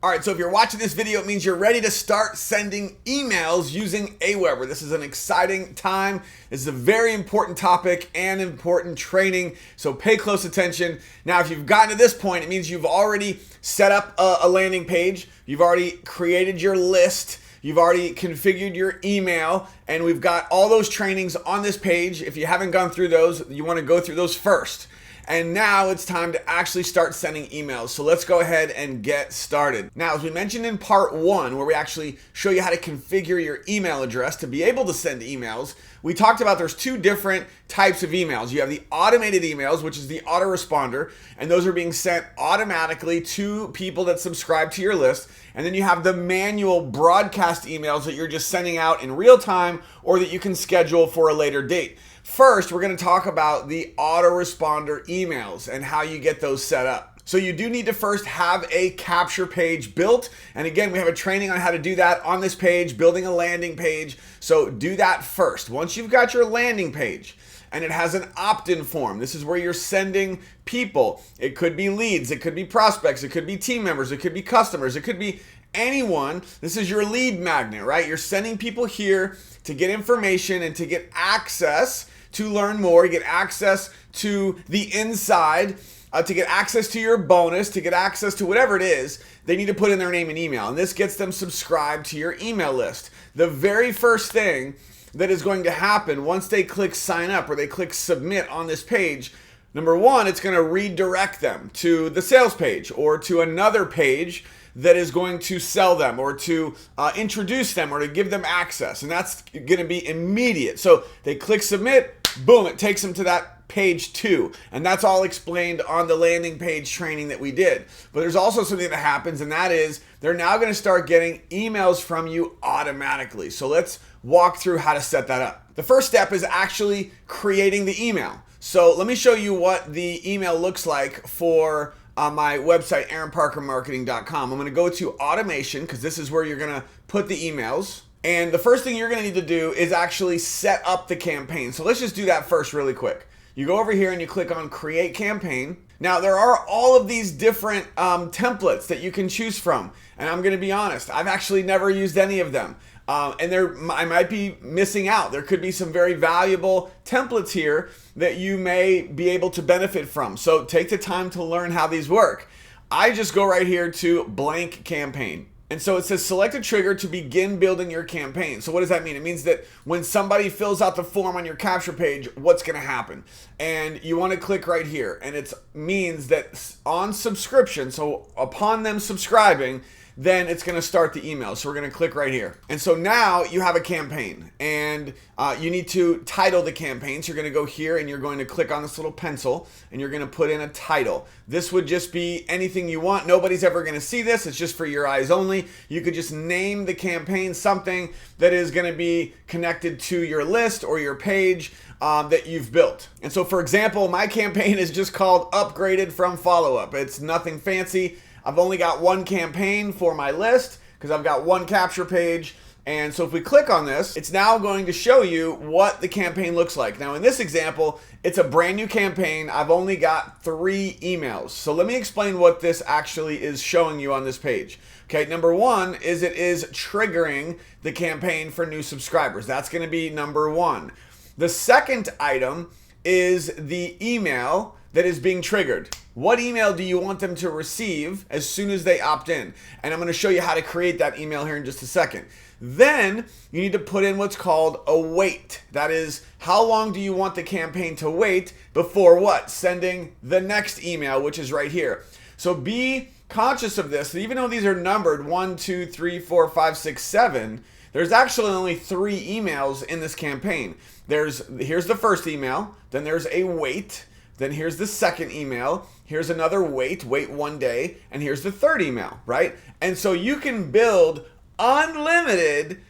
All right, so if you're watching this video, it means you're ready to start sending emails using Aweber. This is an exciting time. This is a very important topic and important training, so pay close attention. Now, if you've gotten to this point, it means you've already set up a landing page. You've already created your list. You've already configured your email, and we've got all those trainings on this page. If you haven't gone through those, you want to go through those first. And now it's time to actually start sending emails. So let's go ahead and get started. Now, as we mentioned in part one, where we actually show you how to configure your email address to be able to send emails, we talked about there's two different types of emails. You have the automated emails, which is the autoresponder, and those are being sent automatically to people that subscribe to your list. And then you have the manual broadcast emails that you're just sending out in real time or that you can schedule for a later date. First, we're going to talk about the autoresponder emails and how you get those set up. So you do need to first have a capture page built. And again, we have a training on how to do that on this page, building a landing page. So do that first. Once you've got your landing page and it has an opt-in form, this is where you're sending people. It could be leads, it could be prospects, it could be team members, it could be customers, it could be anyone. This is your lead magnet, right? You're sending people here to get information and to get access to learn more, get access to the inside, to get access to your bonus, to get access to whatever it is. They need to put in their name and email, and this gets them subscribed to your email list. The very first thing that is going to happen once they click sign up or they click submit on this page, number one, it's going to redirect them to the sales page or to another page that is going to sell them or to introduce them or to give them access. And that's going to be immediate. So they click submit, boom, it takes them to that page 2. And that's all explained on the landing page training that we did. But there's also something that happens, and that is they're now going to start getting emails from you automatically. So let's walk through how to set that up. The first step is actually creating the email. So let me show you what the email looks like for my website, aaronparkermarketing.com. I'm going to go to automation because this is where you're going to put the emails. And the first thing you're going to need to do is actually set up the campaign. So let's just do that first really quick. You go over here and you click on create campaign. Now there are all of these different templates that you can choose from. And I'm going to be honest, I've actually never used any of them. And I might be missing out. There could be some very valuable templates here that you may be able to benefit from. So take the time to learn how these work. I just go right here to blank campaign. And so it says select a trigger to begin building your campaign. So what does that mean? It means that when somebody fills out the form on your capture page, what's going to happen? And you want to click right here. And it means that on subscription, so upon them subscribing, then it's going to start the email. So we're going to click right here. And so now you have a campaign and you need to title the campaign. So you're going to go here and you're going to click on this little pencil and you're going to put in a title. This would just be anything you want. Nobody's ever going to see this. It's just for your eyes only. You could just name the campaign something that is going to be connected to your list or your page that you've built. And so for example, my campaign is just called Upgraded from Follow-Up. It's nothing fancy. I've only got one campaign for my list because I've got one capture page. And so if we click on this, it's now going to show you what the campaign looks like. Now in this example, it's a brand new campaign. I've only got 3 emails. So let me explain what this actually is showing you on this page. Okay, number one is it is triggering the campaign for new subscribers. That's going to be number one. The second item is the email that is being triggered. What email do you want them to receive as soon as they opt in? And I'm going to show you how to create that email here in just a second. Then you need to put in what's called a wait. That is, how long do you want the campaign to wait before what? Sending the next email, which is right here. So be conscious of this. Even though these are numbered 1, 2, 3, 4, 5, 6, 7, there's actually only 3 emails in this campaign. Here's the first email, then there's a wait, then here's the second email, here's another wait 1 day, and here's the third email, right? And so you can build unlimited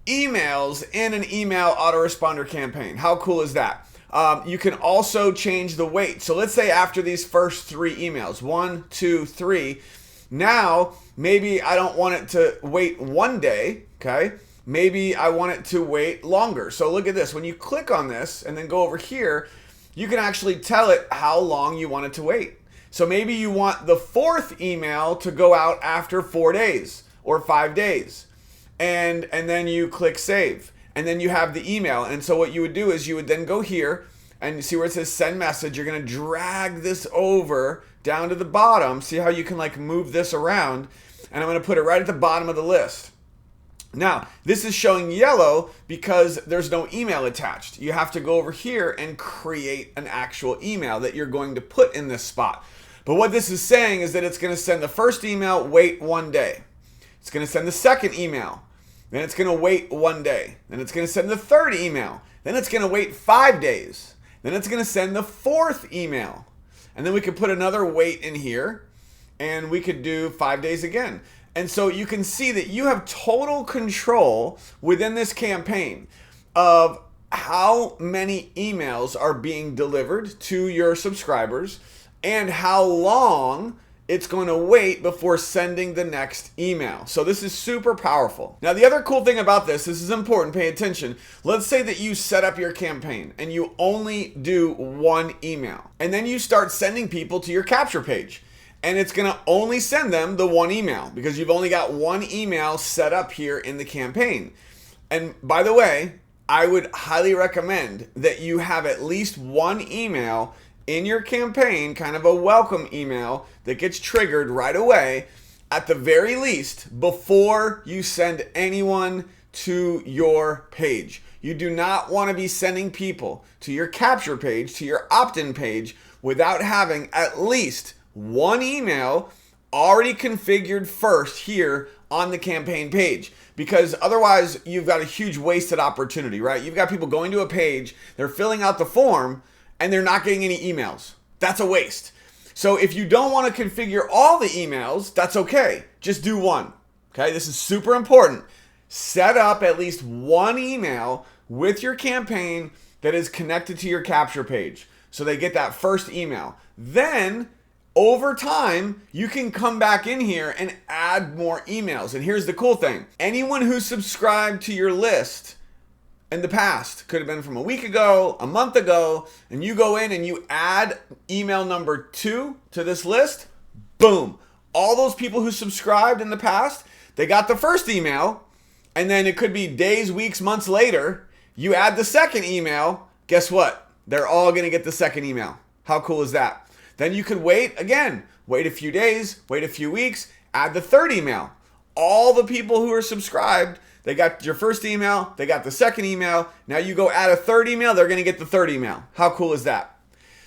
emails in an email autoresponder campaign. How cool is that? You can also change the wait. So let's say after these first 3 emails, 1, 2, 3, now maybe I don't want it to wait 1 day, okay? Maybe I want it to wait longer. So look at this. When you click on this and then go over here, you can actually tell it how long you want it to wait. So maybe you want the fourth email to go out after 4 days or 5 days. And then you click save. And then you have the email. And so what you would do is you would then go here and you see where it says send message. You're going to drag this over down to the bottom. See how you can like move this around. And I'm going to put it right at the bottom of the list. Now, this is showing yellow because there's no email attached. You have to go over here and create an actual email that you're going to put in this spot. But what this is saying is that it's going to send the first email, wait 1 day. It's going to send the second email. Then it's going to wait 1 day. Then it's going to send the third email. Then it's going to wait 5 days. Then it's going to send the fourth email. And then we could put another wait in here. And we could do 5 days again. And so you can see that you have total control within this campaign of how many emails are being delivered to your subscribers and how long it's going to wait before sending the next email. So this is super powerful. Now, the other cool thing about this is important, pay attention. Let's say that you set up your campaign and you only do one email. And then you start sending people to your capture page. And it's going to only send them the one email because you've only got one email set up here in the campaign. And by the way, I would highly recommend that you have at least one email in your campaign, kind of a welcome email that gets triggered right away at the very least before you send anyone to your page. You do not want to be sending people to your capture page, to your opt-in page without having at least one email already configured first here on the campaign page, because otherwise you've got a huge wasted opportunity, right? You've got people going to a page, they're filling out the form and they're not getting any emails. That's a waste. So if you don't want to configure all the emails, that's okay. Just do one. Okay, this is super important. Set up at least one email with your campaign that is connected to your capture page so they get that first email. Then over time, you can come back in here and add more emails. And here's the cool thing. Anyone who subscribed to your list in the past, could have been from a week ago, a month ago, and you go in and you add email number 2 to this list, boom. All those people who subscribed in the past, they got the first email, and then it could be days, weeks, months later, you add the second email, guess what? They're all gonna get the second email. How cool is that? Then you could wait a few days, wait a few weeks, add the third email. All the people who are subscribed, they got your first email, they got the second email. Now you go add a third email, they're going to get the third email. How cool is that?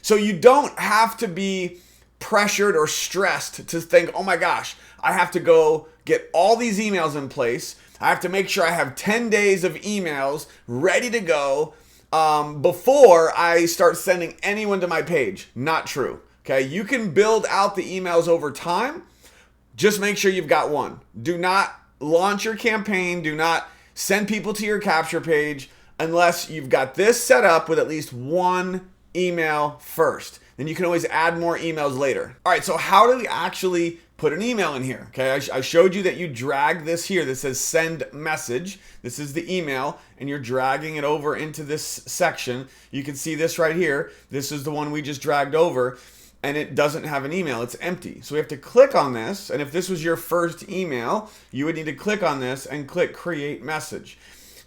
So you don't have to be pressured or stressed to think, oh my gosh, I have to go get all these emails in place. I have to make sure I have 10 days of emails ready to go before I start sending anyone to my page. Not true. Okay, you can build out the emails over time. Just make sure you've got one. Do not launch your campaign. Do not send people to your capture page unless you've got this set up with at least one email first. Then you can always add more emails later. All right, so how do we actually put an email in here? Okay, I showed you that you drag this here that says send message. This is the email, and you're dragging it over into this section. You can see this right here. This is the one we just dragged over. And it doesn't have an email, it's empty. So we have to click on this, and if this was your first email, you would need to click on this and click create message.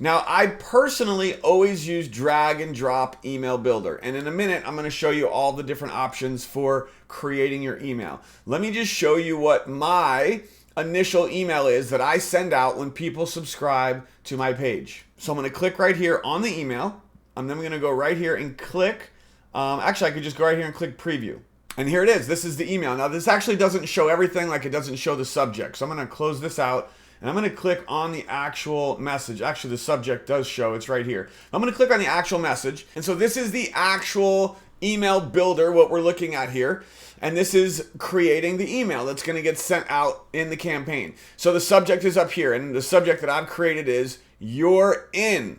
Now, I personally always use drag and drop email builder, and in a minute, I'm gonna show you all the different options for creating your email. Let me just show you what my initial email is that I send out when people subscribe to my page. So I'm gonna click right here on the email, and then I'm gonna go right here and click, actually I could just go right here and click preview. And here it is. This is the email. Now, this actually doesn't show everything, like it doesn't show the subject. So I'm going to close this out, and I'm going to click on the actual message. Actually, the subject does show. It's right here. I'm going to click on the actual message. And so this is the actual email builder, what we're looking at here. And this is creating the email that's going to get sent out in the campaign. So the subject is up here, and the subject that I've created is "You're in."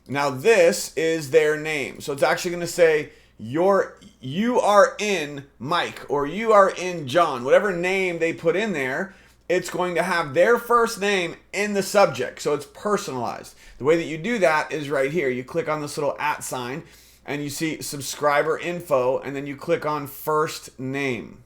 Now, this is their name. So it's actually going to say, you are in Mike, or you are in John, whatever name they put in there, it's going to have their first name in the subject. So it's personalized. The way that you do that is right here. You click on this little @ sign and you see subscriber info, and then you click on first name.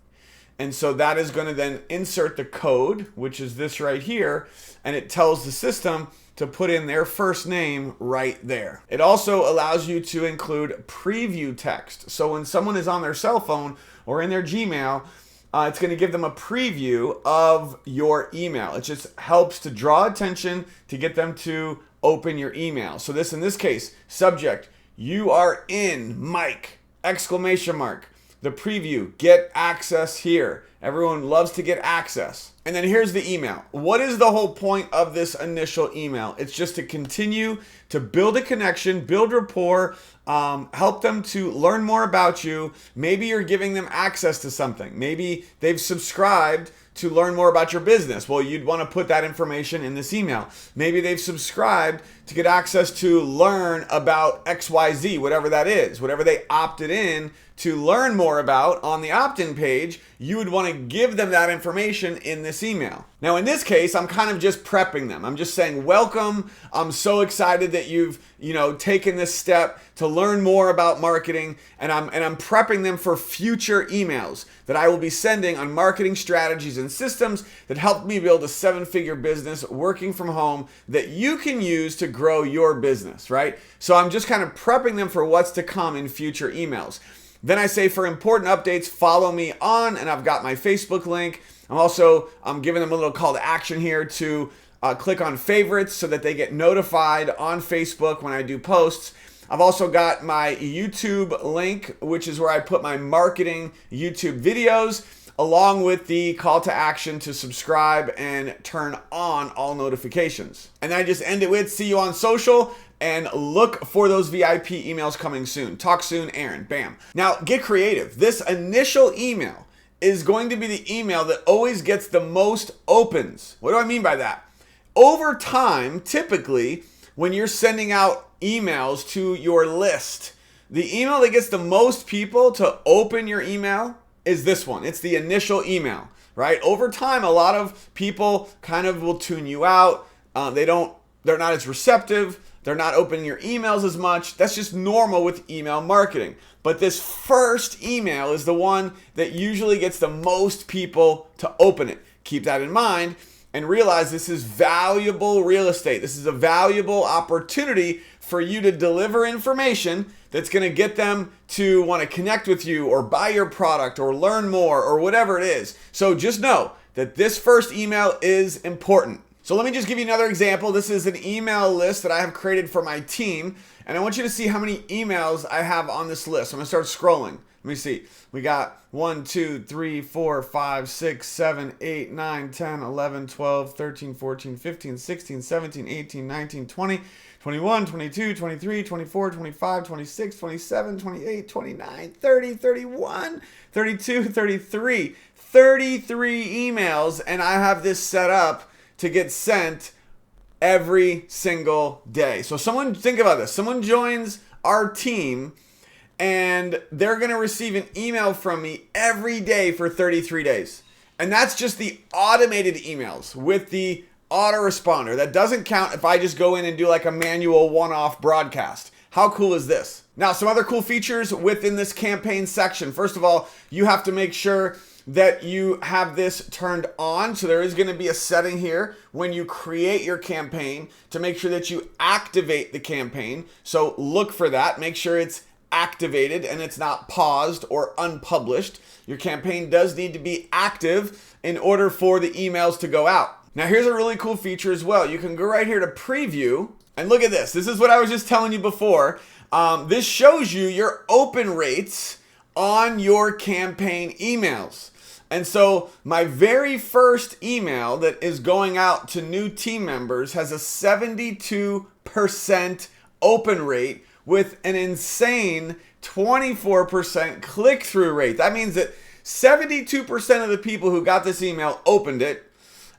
And so that is going to then insert the code, which is this right here, and it tells the system to put in their first name right there. It also allows you to include preview text. So when someone is on their cell phone or in their Gmail, it's going to give them a preview of your email. It just helps to draw attention to get them to open your email. So this, in this case, subject, you are in, Mike, exclamation mark. The preview, get access here. Everyone loves to get access. And then here's the email. What is the whole point of this initial email? It's just to continue to build a connection, build rapport, help them to learn more about you. Maybe you're giving them access to something. Maybe they've subscribed to learn more about your business. Well, you'd want to put that information in this email. Maybe they've subscribed to get access to learn about XYZ, whatever that is, whatever they opted in to learn more about on the opt-in page, you would want to give them that information in this email. Now, in this case, I'm kind of just prepping them. I'm just saying, welcome. I'm so excited that you've, taken this step to learn more about marketing, and I'm prepping them for future emails that I will be sending on marketing strategies and systems that help me build a 7-figure business working from home that you can use to grow your business, right? So I'm just kind of prepping them for what's to come in future emails. Then I say, for important updates, follow me on, and I've got my Facebook link. I'm giving them a little call to action here to click on favorites so that they get notified on Facebook when I do posts. I've also got my YouTube link, which is where I put my marketing YouTube videos, along with the call to action to subscribe and turn on all notifications. And then I just end it with, see you on social, and look for those VIP emails coming soon. Talk soon, Aaron. Bam. Now, get creative. This initial email is going to be the email that always gets the most opens. What do I mean by that? Over time, typically, when you're sending out emails to your list, the email that gets the most people to open your email is this one. It's the initial email, right? Over time, a lot of people kind of will tune you out. They're not as receptive. They're not opening your emails as much. That's just normal with email marketing. But this first email is the one that usually gets the most people to open it. Keep that in mind and realize this is valuable real estate. This is a valuable opportunity for you to deliver information that's going to get them to want to connect with you or buy your product or learn more or whatever it is. So just know that this first email is important. So let me just give you another example. This is an email list that I have created for my team, and I want you to see how many emails I have on this list. I'm going to start scrolling. Let me see. We got 1, 2, 3, 4, 5, 6, 7, 8, 9, 10, 11, 12, 13, 14, 15, 16, 17, 18, 19, 20, 21, 22, 23, 24, 25, 26, 27, 28, 29, 30, 31, 32, 33. 33 emails, and I have this set up to get sent every single day. So think about this. Someone joins our team and they're going to receive an email from me every day for 33 days. And that's just the automated emails with the autoresponder. That doesn't count if I just go in and do like a manual one-off broadcast. How cool is this? Now, some other cool features within this campaign section. First of all, you have to make sure that you have this turned on. So there is going to be a setting here when you create your campaign to make sure that you activate the campaign. So look for that. Make sure it's activated and it's not paused or unpublished. Your campaign does need to be active in order for the emails to go out. Now, here's a really cool feature as well. You can go right here to preview and look at this. This is what I was just telling you before. This shows you your open rates on your campaign emails. And so my very first email that is going out to new team members has a 72% open rate with an insane 24% click-through rate. That means that 72% of the people who got this email opened it,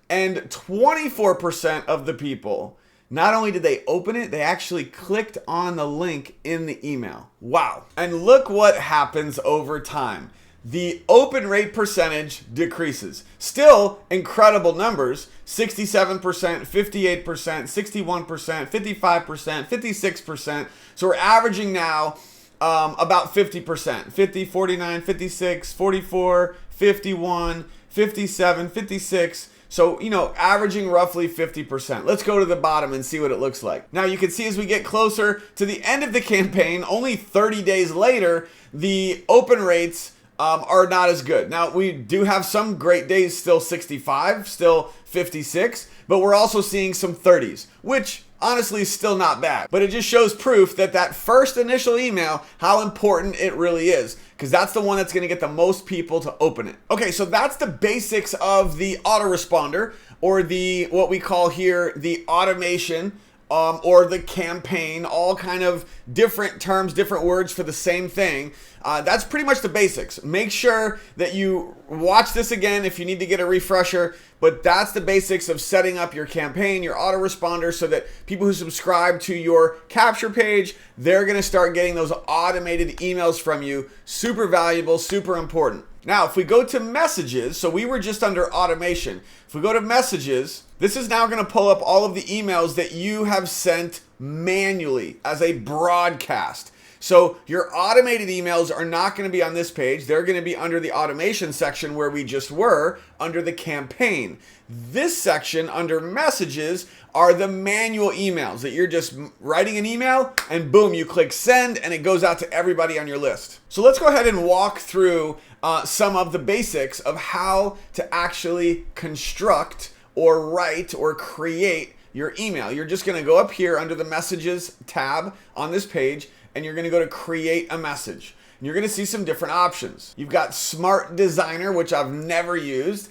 and 24% of the people, not only did they open it, they actually clicked on the link in the email. Wow. And look what happens over time. The open rate percentage decreases. Still incredible numbers, 67%, 58%, 61%, 55%, 56%. So we're averaging now about 50%, 50, 49, 56, 44, 51, 57, 56. So, averaging roughly 50%. Let's go to the bottom and see what it looks like. Now you can see as we get closer to the end of the campaign, only 30 days later, the open rates are not as good. Now we do have some great days, still 65, still 56, but we're also seeing some 30s, which honestly is still not bad. But it just shows proof that first initial email, how important it really is, because that's the one that's going to get the most people to open it. Okay, so that's the basics of the autoresponder, or what we call here the automation, or the campaign, all kind of different terms, different words for the same thing. That's pretty much the basics. Make sure that you watch this again if you need to get a refresher, but that's the basics of setting up your campaign, your autoresponder, so that people who subscribe to your capture page, they're gonna start getting those automated emails from you. Super valuable, super important. Now, if we go to messages, so we were just under automation. If we go to messages, this is now going to pull up all of the emails that you have sent manually as a broadcast. So your automated emails are not going to be on this page. They're going to be under the automation section where we just were, under the campaign. This section under messages are the manual emails that you're just writing an email and boom, you click send and it goes out to everybody on your list. So let's go ahead and walk through some of the basics of how to actually construct or write or create your email. You're just going to go up here under the messages tab on this page and you're going to go to create a message. And you're going to see some different options. You've got Smart Designer, which I've never used.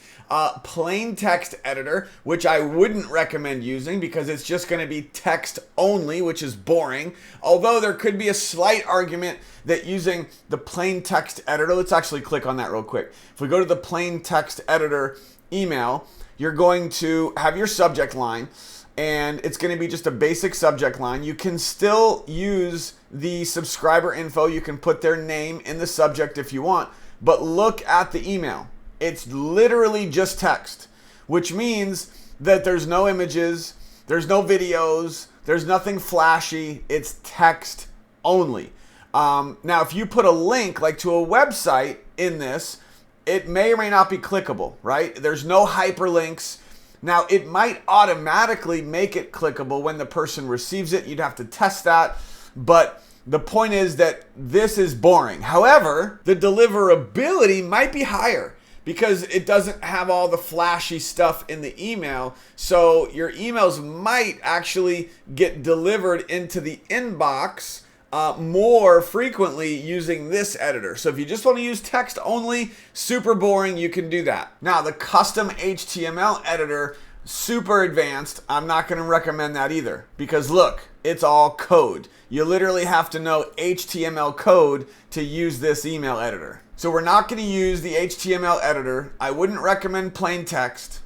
Plain text editor, which I wouldn't recommend using because it's just going to be text only, which is boring. Although there could be a slight argument that using the plain text editor, let's actually click on that real quick. If we go to the plain text editor email, you're going to have your subject line and it's going to be just a basic subject line. You can still use the subscriber info. You can put their name in the subject if you want, but look at the email. It's literally just text, which means that there's no images, there's no videos, there's nothing flashy. It's text only. Now, if you put a link like to a website in this, it may or may not be clickable, right? There's no hyperlinks. Now, it might automatically make it clickable when the person receives it. You'd have to test that, but the point is that this is boring. However, the deliverability might be higher because it doesn't have all the flashy stuff in the email. So your emails might actually get delivered into the inbox more frequently using this editor. So if you just want to use text only, super boring, you can do that. Now, the custom HTML editor, super advanced. I'm not going to recommend that either because look, it's all code. You literally have to know HTML code to use this email editor. So we're not going to use the HTML editor. I wouldn't recommend plain text.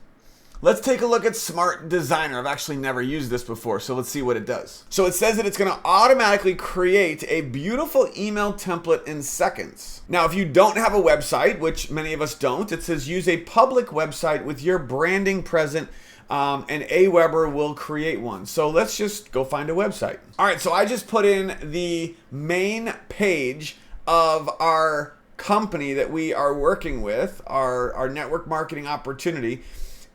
Let's take a look at Smart Designer. I've actually never used this before, so let's see what it does. So it says that it's going to automatically create a beautiful email template in seconds. Now, if you don't have a website, which many of us don't, it says use a public website with your branding present, and Aweber will create one. So let's just go find a website. All right, so I just put in the main page of our company that we are working with, our network marketing opportunity.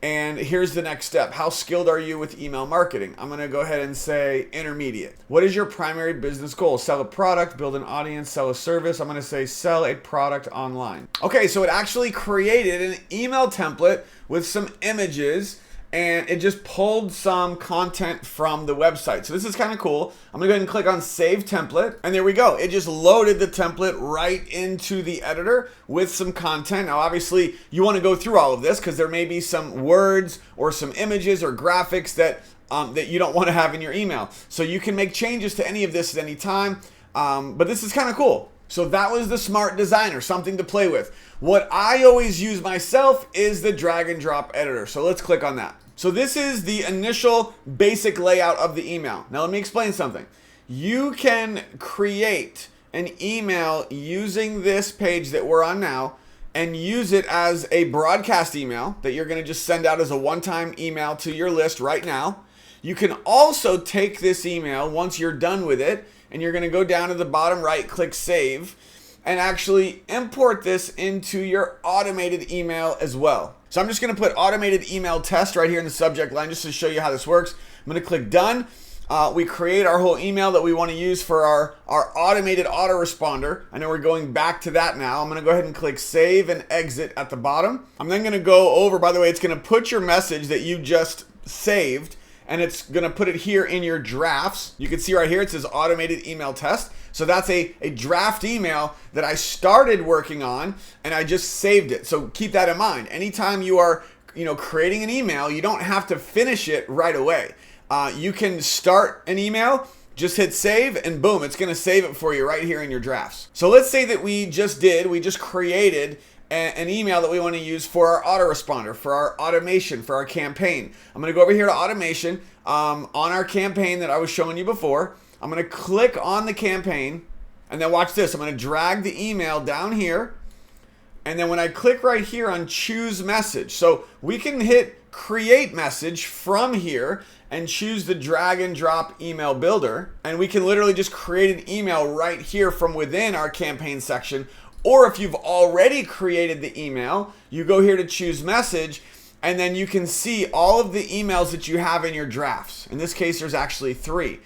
And here's the next step. How skilled are you with email marketing? I'm going to go ahead and say intermediate. What is your primary business goal? Sell a product, build an audience, sell a service. I'm going to say sell a product online. Okay, so it actually created an email template with some images and it just pulled some content from the website. So this is kind of cool. I'm gonna go ahead and click on Save Template, and there we go. It just loaded the template right into the editor with some content. Now, obviously, you wanna go through all of this because there may be some words or some images or graphics that you don't wanna have in your email. So you can make changes to any of this at any time, but this is kind of cool. So that was the Smart Designer, something to play with. What I always use myself is the drag and drop editor. So let's click on that. So this is the initial basic layout of the email. Now let me explain something. You can create an email using this page that we're on now and use it as a broadcast email that you're gonna just send out as a one-time email to your list right now. You can also take this email once you're done with it and you're gonna go down to the bottom right, click save, and actually import this into your automated email as well. So I'm just going to put automated email test right here in the subject line just to show you how this works. I'm going to click done. We create our whole email that we want to use for our automated autoresponder. I know we're going back to that now. I'm going to go ahead and click save and exit at the bottom. I'm then going to go over, by the way, it's going to put your message that you just saved, and it's going to put it here in your drafts. You can see right here, it says automated email test. So that's a draft email that I started working on and I just saved it. So keep that in mind. Anytime you are, creating an email, you don't have to finish it right away. You can start an email, just hit save, and boom, it's going to save it for you right here in your drafts. So let's say that we just created an email that we want to use for our autoresponder, for our automation, for our campaign. I'm going to go over here to automation on our campaign that I was showing you before. I'm going to click on the campaign, and then watch this. I'm going to drag the email down here, and then when I click right here on choose message, so we can hit create message from here and choose the drag and drop email builder, and we can literally just create an email right here from within our campaign section. Or if you've already created the email, you go here to choose message, and then you can see all of the emails that you have in your drafts. In this case, there's actually 3.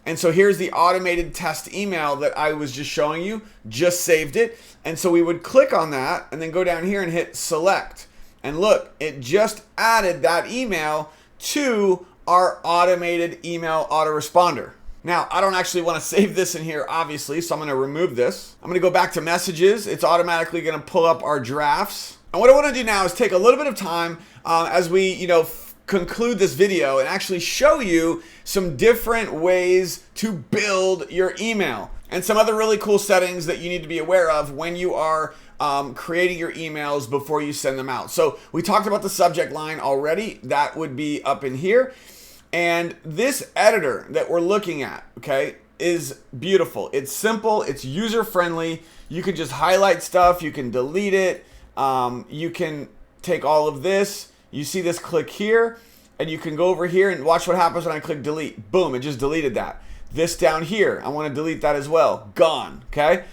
And so here's the automated test email that I was just showing you, just saved it. And so we would click on that and then go down here and hit select. And look, it just added that email to our automated email autoresponder. Now, I don't actually want to save this in here, obviously, so I'm going to remove this. I'm going to go back to messages. It's automatically going to pull up our drafts. And what I want to do now is take a little bit of time as we, conclude this video and actually show you some different ways to build your email and some other really cool settings that you need to be aware of when you are creating your emails before you send them out. So we talked about the subject line already. That would be up in here. And this editor that we're looking at, okay, is beautiful. It's simple. It's user-friendly. You can just highlight stuff. You can delete it. You can take all of this. You see this click here, and you can go over here and watch what happens when I click delete. Boom, it just deleted that. This down here, I want to delete that as well. Gone, okay?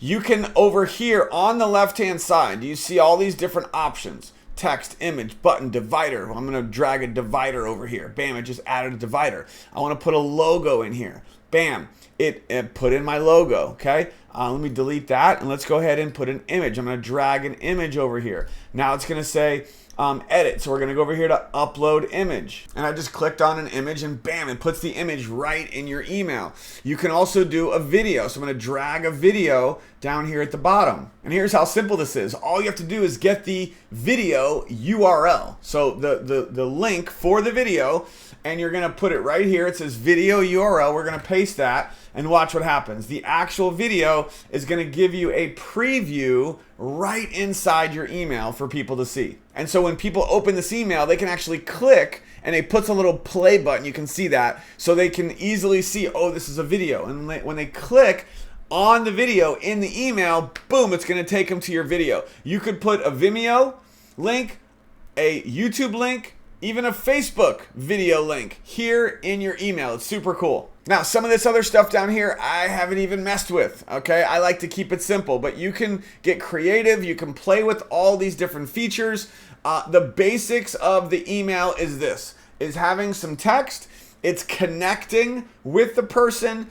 You can over here on the left-hand side, do you see all these different options? Text, image, button, divider. Well, I'm going to drag a divider over here. Bam, it just added a divider. I want to put a logo in here. Bam, it put in my logo, okay? Let me delete that, and let's go ahead and put an image. I'm going to drag an image over here. Now it's going to say edit. So we're going to go over here to upload image. And I just clicked on an image, and bam, it puts the image right in your email. You can also do a video. So I'm going to drag a video down here at the bottom. And here's how simple this is. All you have to do is get the video URL. So the link for the video, and you're going to put it right here. It says video URL. We're going to paste that and watch what happens. The actual video is going to give you a preview right inside your email for people to see. And so when people open this email, they can actually click, and it puts a little play button. You can see that. So they can easily see, oh, this is a video. And when they click on the video in the email, boom, it's going to take them to your video. You could put a Vimeo link, a YouTube link, even a Facebook video link here in your email. It's super cool. Now, some of this other stuff down here, I haven't even messed with, okay? I like to keep it simple, but you can get creative. You can play with all these different features. The basics of the email is this, is having some text. It's connecting with the person,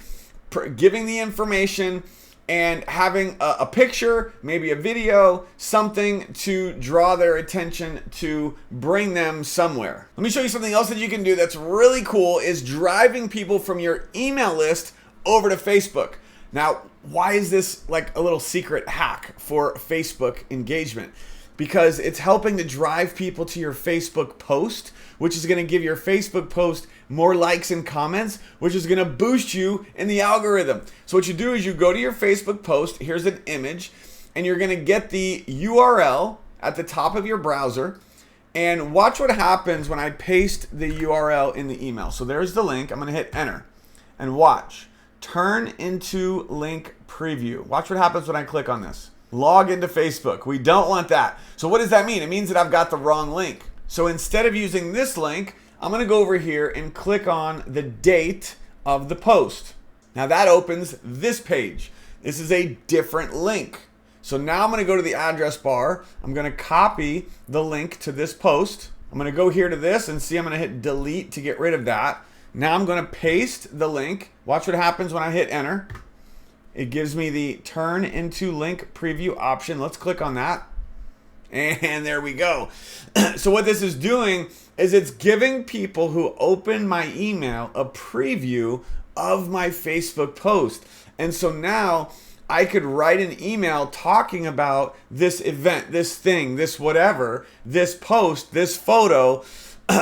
giving the information, and having a picture, maybe a video, something to draw their attention to bring them somewhere. Let me show you something else that you can do that's really cool, is driving people from your email list over to Facebook. Now, why is this like a little secret hack for Facebook engagement? Because it's helping to drive people to your Facebook post, which is going to give your Facebook post more likes and comments, which is going to boost you in the algorithm. So what you do is you go to your Facebook post, here's an image, and you're going to get the URL at the top of your browser, and watch what happens when I paste the URL in the email. So there's the link. I'm going to hit enter, and watch. Turn into link preview. Watch what happens when I click on this. Log into Facebook. We don't want that. So what does that mean? It means that I've got the wrong link. So instead of using this link, I'm going to go over here and click on the date of the post. Now that opens this page. This is a different link. So now I'm going to go to the address bar. I'm going to copy the link to this post. I'm going to go here to this and see, I'm going to hit delete to get rid of that. Now I'm going to paste the link. Watch what happens when I hit enter. It gives me the turn into link preview option. Let's click on that. And there we go. So what this is doing is it's giving people who open my email a preview of my Facebook post. And so now I could write an email talking about this event, this thing, this whatever, this post, this photo,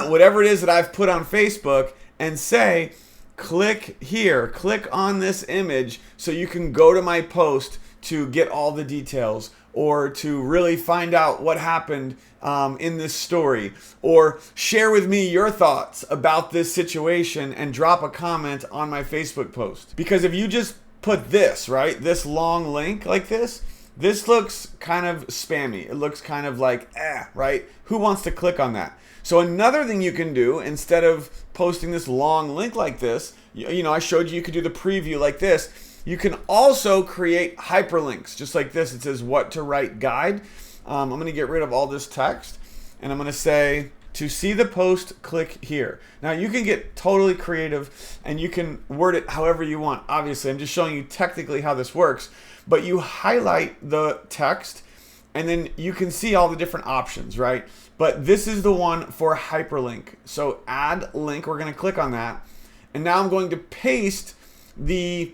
whatever it is that I've put on Facebook, and say, click here, click on this image so you can go to my post to get all the details, or to really find out what happened in this story, or share with me your thoughts about this situation and drop a comment on my Facebook post. Because if you just put this, right, this long link like this looks kind of spammy. It looks kind of like, right? Who wants to click on that? So another thing you can do, instead of posting this long link like this, you know, I showed you could do the preview like this. You can also create hyperlinks, just like this. It says what to write guide. I'm going to get rid of all this text, and I'm going to say, to see the post, click here. Now you can get totally creative and you can word it however you want. Obviously, I'm just showing you technically how this works, but you highlight the text and then you can see all the different options, right? But this is the one for hyperlink. So add link, we're going to click on that. And now I'm going to paste the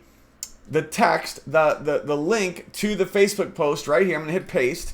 text, the link to the Facebook post right here. I'm going to hit paste,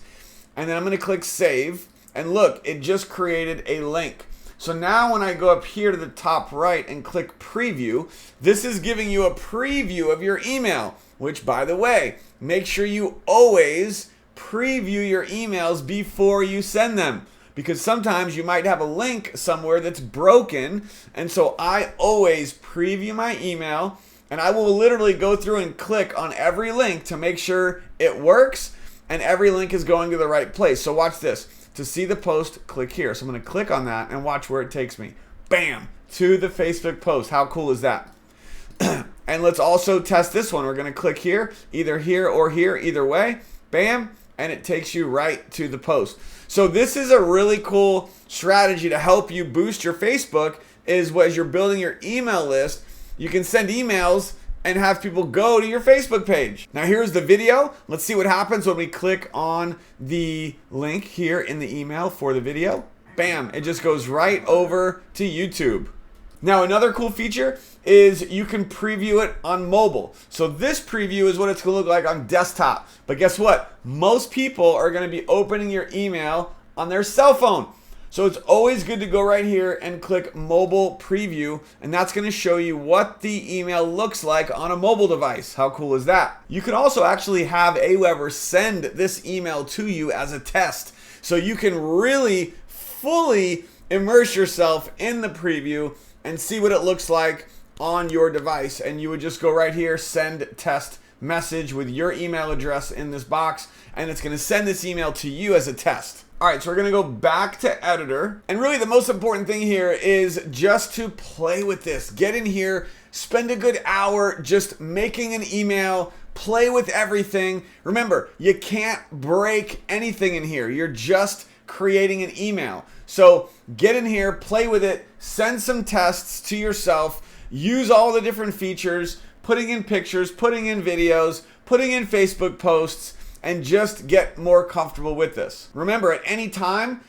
and then I'm going to click save. And look, it just created a link. So now when I go up here to the top right and click preview, this is giving you a preview of your email, which, by the way, make sure you always preview your emails before you send them, because sometimes you might have a link somewhere that's broken. And so I always preview my email, and I will literally go through and click on every link to make sure it works and every link is going to the right place. So watch this. To see the post, click here. So I'm going to click on that and watch where it takes me. Bam! To the Facebook post. How cool is that? And let's also test this one. We're going to click here, either here or here, either way. Bam! And it takes you right to the post. So this is a really cool strategy to help you boost your Facebook, is as you're building your email list, you can send emails and have people go to your Facebook page. Now here's the video. Let's see what happens when we click on the link here in the email for the video. Bam, it just goes right over to YouTube. Now another cool feature is you can preview it on mobile. So this preview is what it's gonna look like on desktop. But guess what? Most people are gonna be opening your email on their cell phone. So it's always good to go right here and click mobile preview, and that's going to show you what the email looks like on a mobile device. How cool is that? You can also actually have Aweber send this email to you as a test, so you can really fully immerse yourself in the preview and see what it looks like on your device. And you would just go right here, send test message with your email address in this box, and it's going to send this email to you as a test. All right, so we're gonna go back to editor. And really the most important thing here is just to play with this. Get in here, spend a good hour just making an email, play with everything. Remember, you can't break anything in here. You're just creating an email. So get in here, play with it, send some tests to yourself, use all the different features, putting in pictures, putting in videos, putting in Facebook posts, and just get more comfortable with this. Remember, at any time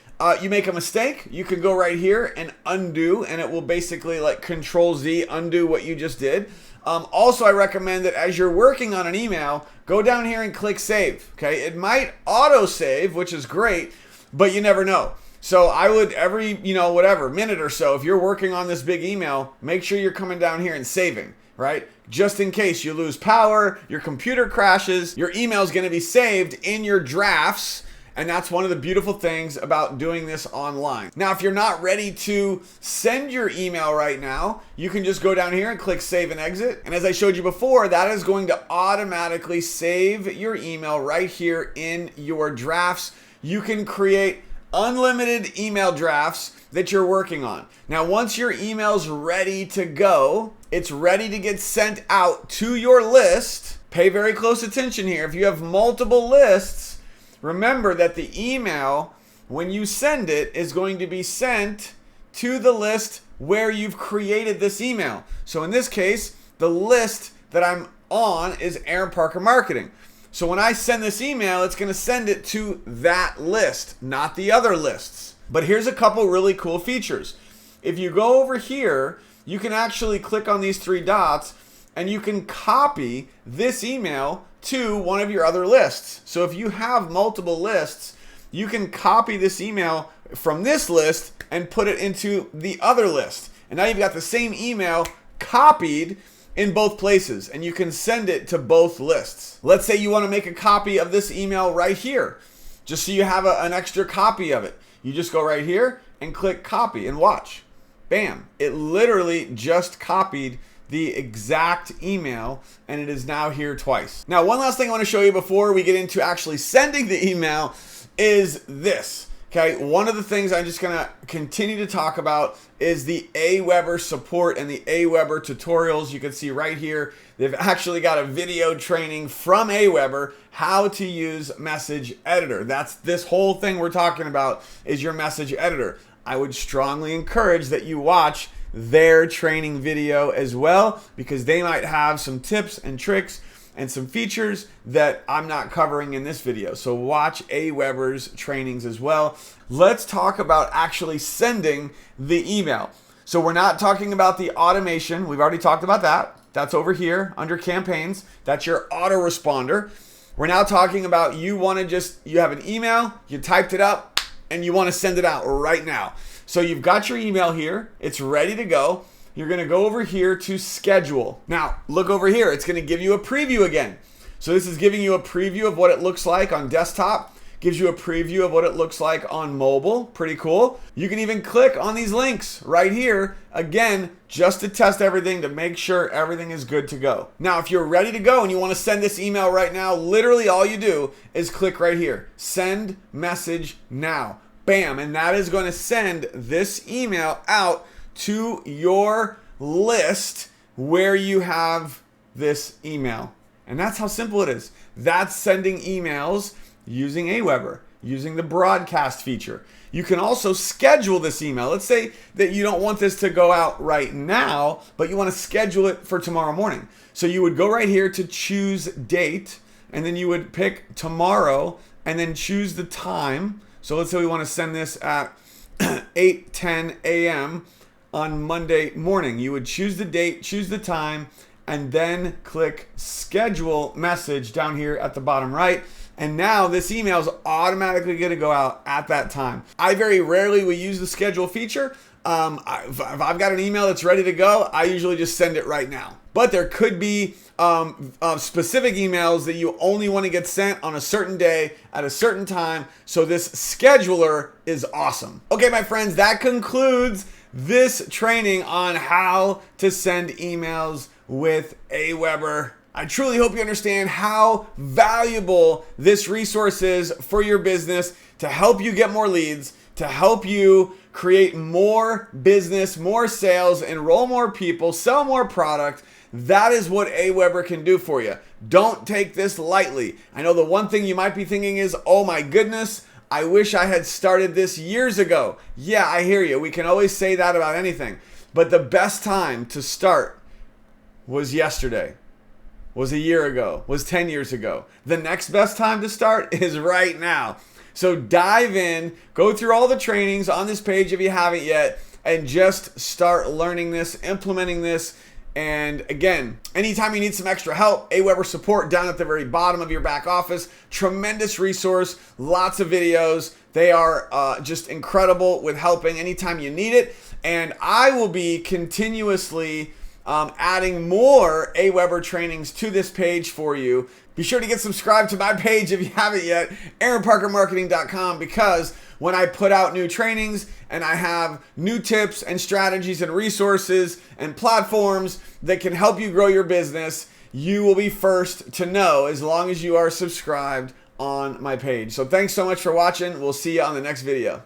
you make a mistake, you can go right here and undo, and it will basically like Control Z, undo what you just did. Also, I recommend that as you're working on an email, go down here and click save, okay? It might auto save, which is great, but you never know. So I would every, minute or so, if you're working on this big email, make sure you're coming down here and saving, right? Just in case you lose power, your computer crashes, your email is going to be saved in your drafts. And that's one of the beautiful things about doing this online. Now, if you're not ready to send your email right now, you can just go down here and click save and exit. And as I showed you before, that is going to automatically save your email right here in your drafts. You can create unlimited email drafts that you're working on. Now, once your email's ready to go, it's ready to get sent out to your list, pay very close attention here. If you have multiple lists, remember that the email, when you send it, is going to be sent to the list where you've created this email. So in this case, the list that I'm on is Aaron Parker Marketing. So when I send this email, it's going to send it to that list, not the other lists. But here's a couple really cool features. If you go over here, you can actually click on these three dots and you can copy this email to one of your other lists. So if you have multiple lists, you can copy this email from this list and put it into the other list. And now you've got the same email copied in both places, and you can send it to both lists. Let's say you want to make a copy of this email right here, just so you have an extra copy of it. You just go right here and click copy and watch. Bam, it literally just copied the exact email, and it is now here twice. Now, one last thing I want to show you before we get into actually sending the email is this. Okay, one of the things I'm just gonna continue to talk about is the Aweber support and the Aweber tutorials. You can see right here, they've actually got a video training from Aweber how to use Message Editor. That's this whole thing we're talking about is your Message Editor. I would strongly encourage that you watch their training video as well, because they might have some tips and tricks and some features that I'm not covering in this video. So watch Aweber's trainings as well. Let's talk about actually sending the email. So we're not talking about the automation. We've already talked about that. That's over here under campaigns. That's your autoresponder. We're now talking about you have an email, you typed it up, and you want to send it out right now. So you've got your email here. It's ready to go. You're going to go over here to schedule. Now, look over here. It's going to give you a preview again. So this is giving you a preview of what it looks like on desktop. Gives you a preview of what it looks like on mobile. Pretty cool. You can even click on these links right here, again, just to test everything, to make sure everything is good to go. Now, if you're ready to go and you want to send this email right now, literally all you do is click right here. Send message now. Bam. And that is going to send this email out to your list where you have this email. And that's how simple it is. That's sending emails using Aweber, using the broadcast feature. You can also schedule this email. Let's say that you don't want this to go out right now, but you want to schedule it for tomorrow morning. So you would go right here to choose date, and then you would pick tomorrow and then choose the time. So let's say we want to send this at 8:10 a.m. on Monday morning. You would choose the date, choose the time, and then click schedule message down here at the bottom right. And now this email is automatically going to go out at that time. I very rarely will use the schedule feature. If I've got an email that's ready to go, I usually just send it right now. But there could be specific emails that you only want to get sent on a certain day at a certain time. So this scheduler is awesome. Okay, my friends, that concludes this training on how to send emails with Aweber. I truly hope you understand how valuable this resource is for your business to help you get more leads, to help you create more business, more sales, enroll more people, sell more product. That is what Aweber can do for you. Don't take this lightly. I know the one thing you might be thinking is, oh my goodness, I wish I had started this years ago. Yeah, I hear you. We can always say that about anything. But the best time to start was yesterday, was a year ago, was 10 years ago. The next best time to start is right now. So dive in, go through all the trainings on this page if you haven't yet, and just start learning this, implementing this. And again, anytime you need some extra help, Aweber support down at the very bottom of your back office. Tremendous resource, lots of videos. They are just incredible with helping anytime you need it. And I will be continuously adding more Aweber trainings to this page for you. Be sure to get subscribed to my page if you haven't yet, AaronParkerMarketing.com, because when I put out new trainings and I have new tips and strategies and resources and platforms that can help you grow your business, you will be first to know as long as you are subscribed on my page. So thanks so much for watching. We'll see you on the next video.